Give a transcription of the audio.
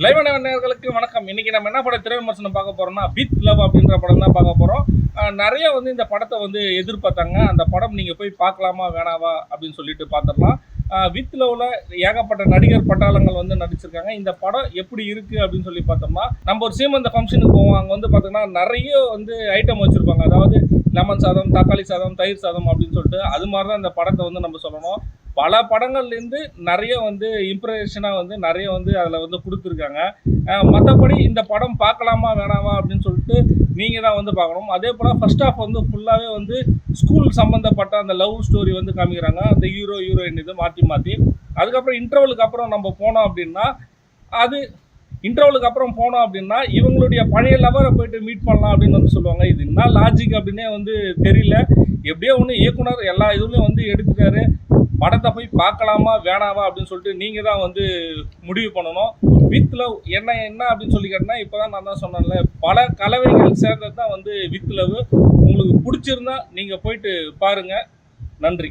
Live நேயர்களுக்கு வணக்கம். இன்னைக்கு நம்ம என்ன படம் திரை விமர்சனம் பார்க்க போறோம்னா வித் லவ் அப்படின்ற படம் தான் பார்க்க போறோம். நிறைய இந்த படத்தை எதிர்பார்த்தாங்க. அந்த படம் நீங்க போய் பார்க்கலாமா வேணாவா அப்படின்னு சொல்லிட்டு பார்த்துடலாம். வித் லவ்ல ஏகப்பட்ட நடிகர் பட்டாளங்கள் நடிச்சிருக்காங்க. இந்த படம் எப்படி இருக்கு அப்படின்னு சொல்லி பார்த்தோம்னா, நம்ம ஒரு சீமந்த ஃபங்க்ஷனுக்கு போவோம். அங்கே பார்த்தீங்கன்னா நிறைய ஐட்டம் வச்சிருப்பாங்க. அதாவது லெமன் சாதம், தக்காளி சாதம், தயிர் சாதம் அப்படின்னு சொல்லிட்டு அது மாதிரி தான் இந்த படத்தை நம்ம சொல்லணும். பல படங்கள்லேருந்து நிறைய இம்ப்ரெஷனாக நிறைய அதில் கொடுத்துருக்காங்க. மற்றபடி இந்த படம் பார்க்கலாமா வேணாமா அப்படின்னு சொல்லிட்டு நீங்கள் தான் பார்க்கணும். அதே போல் ஃபர்ஸ்ட் ஆஃப் ஃபுல்லாகவே ஸ்கூல் சம்மந்தப்பட்ட அந்த லவ் ஸ்டோரி காமிக்கிறாங்க. அந்த ஹீரோயின் இது மாற்றி அதுக்கப்புறம் இன்டர்வலுக்கு அப்புறம் நம்ம போனோம் அப்படின்னா இன்டர்வலுக்கு அப்புறம் போனோம் அப்படின்னா இவங்களுடைய பழைய லவரை போயிட்டு மீட் பண்ணலாம் அப்படின்னு சொல்லுவாங்க. இது என்ன லாஜிக் அப்படின்னே தெரியல. எப்படியோ இயக்குனர் எல்லா இதுலையும் எடுத்துட்டாரு. படத்தை போய் பார்க்கலாமா வேணாமா அப்படின்னு சொல்லிட்டு நீங்கள் தான் முடிவு பண்ணணும். வித் லவ் என்ன அப்படின்னு சொல்லி கேட்டால் இப்போ தான் நான் தான் சொன்னேன்ல, பல கலவைகள் சேர்ந்தது தான் வித் லவ். உங்களுக்கு பிடிச்சிருந்தா நீங்கள் போயிட்டு பாருங்கள். நன்றி.